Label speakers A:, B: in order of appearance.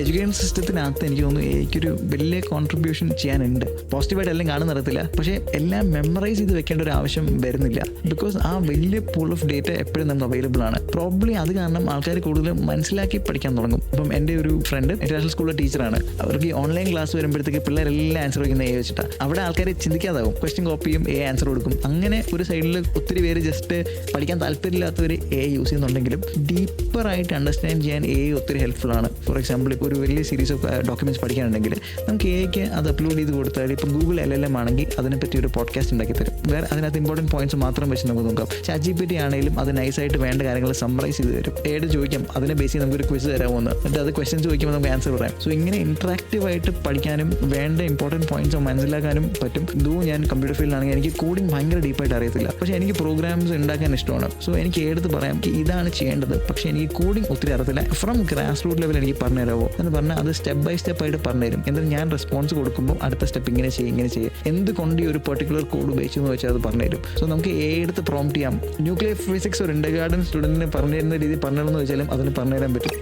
A: Education സിസ്റ്റത്തിനകത്ത് എനിക്ക് തോന്നുന്നു എനിക്കൊരു വലിയ കോൺട്രിബ്യൂഷൻ ചെയ്യാനുണ്ട്. പോസിറ്റീവായിട്ട് എല്ലാം കാണുന്നിടത്തില്ല, പക്ഷേ എല്ലാം മെമ്മറൈസ് ചെയ്ത് വെക്കേണ്ട ഒരു ആവശ്യം വരുന്നില്ല. ബിക്കോസ് ആ വലിയ പൂൾ ഓഫ് ഡേറ്റ എപ്പോഴും നമുക്ക് അവൈലബിൾ ആണ്. പ്രോബ്ലി അത് കാരണം ആൾക്കാർ കൂടുതൽ മനസ്സിലാക്കി പഠിക്കാൻ തുടങ്ങും. ഇപ്പം എൻ്റെ ഒരു ഫ്രണ്ട് ഇന്റർനാഷണൽ സ്കൂളിലെ ടീച്ചറാണ്. അവർക്ക് ഈ ഓൺലൈൻ ക്ലാസ് വരുമ്പോഴത്തേക്ക് പിള്ളേരെല്ലാം ആൻസർ വയ്ക്കുന്ന എ വെച്ചിട്ടാണ്. അവിടെ ആൾക്കാർ ചിന്തിക്കാതാവും, ക്വസ്റ്റ്യൻ കോപ്പി ചെയ്യും, എ ആൻസർ കൊടുക്കും. അങ്ങനെ ഒരു സൈഡിൽ ഒത്തിരി പേര് ജസ്റ്റ് പഠിക്കാൻ താല്പര്യമില്ലാത്തവർ എ യൂസ് ചെയ്യുന്നുണ്ടെങ്കിലും ഡീപ്പറായിട്ട് അണ്ടർസ്റ്റാൻഡ് ചെയ്യാൻ എ ഒത്തിരി ഹെൽപ്ഫുൾ ആണ്. ഫോർ എക്സാമ്പിൾ ഇപ്പോൾ ഒരു വലിയ സീരീസ് ഓഫ് ഡോക്യുമെന്റ്സ് പഠിക്കാനുണ്ടെങ്കിൽ നമുക്ക് എക്ക് അത് അപ്ലോഡ് ചെയ്ത് കൊടുത്താൽ ഇപ്പോൾ ഗൂഗിൾ LLM ആണെങ്കിൽ അതിനെപ്പറ്റി ഒരു പോഡ്കാസ്റ്റ് ഉണ്ടാക്കി തരും. വേറെ അതിനകത്ത് ഇമ്പോർട്ടൻറ്റ് പോയിന്റ്സ് മാത്രം വെച്ച് നമുക്ക് നോക്കാം. ChatGPT ആണെങ്കിലും അത് നൈസായിട്ട് വേണ്ട കാര്യങ്ങൾ സമ്മറൈസ് ചെയ്ത് തരും. ഏഡ് ചോദിക്കാം, അതിനെ ബേസ് ചെയ്ത് നമുക്കൊരു ക്വിസ് തരാമോ എന്ന്, എന്നിട്ട് അത് ക്വസ്റ്റ്യൻ ചോദിക്കുമ്പോൾ നമുക്ക് ആൻസർ പറയാം. സോ ഇങ്ങനെ ഇൻട്രാക്റ്റീവായിട്ട് പഠിക്കാനും വേണ്ട ഇമ്പോർട്ടൻറ്റ് പോയിന്റ്സ് മനസ്സിലാക്കാനും പറ്റും. ഇതും ഞാൻ കമ്പ്യൂട്ടർ ഫീൽഡിലാണെങ്കിൽ എനിക്ക് കോഡിങ് ഭയങ്കര ഡീപ്പായിട്ട് അറിയത്തില്ല, പക്ഷേ എനിക്ക് പ്രോഗ്രാംസ് ഉണ്ടാക്കാൻ ഇഷ്ടമാണ്. സോ എനിക്ക് എടുത്ത് പറയാം ഇതാണ് ചെയ്യേണ്ടത്, പക്ഷേ എനിക്ക് കോഡിങ് ഒത്തിരി അറിയത്തില്ല. ഫ്രം ഗ്രാസ് റൂട്ട് ലെവൽ എനിക്ക് പറഞ്ഞു തരാമോ എന്ന് പറഞ്ഞാൽ അത് സ്റ്റെപ്പ് ബൈ സ്റ്റെപ്പ് ആയിട്ട് പറഞ്ഞുതരും. എന്നിട്ട് ഞാൻ റെസ്പോൺസ് കൊടുക്കുമ്പോൾ അടുത്ത സ്റ്റെപ്പ് ഇങ്ങനെ ചെയ്യും, എന്തുകൊണ്ട് ഈ ഒരു പെർട്ടിക്കുലർ കോഡ് ഉപയോഗിച്ചു എന്ന് വെച്ചാൽ അത് പറഞ്ഞുതരും. സോ നമുക്ക് എടുത്ത് പ്രോംപ്റ്റ് ചെയ്യാം. ന്യൂക്ലിയർ ഫിസിക്സ് ഒരു ഇൻഡർഗാർഡൻ സ്റ്റുഡൻറ്റിന് പറഞ്ഞു തരുന്ന രീതി പറഞ്ഞതെന്ന് വെച്ചാലും അതിന് പറഞ്ഞുതരാൻ പറ്റും.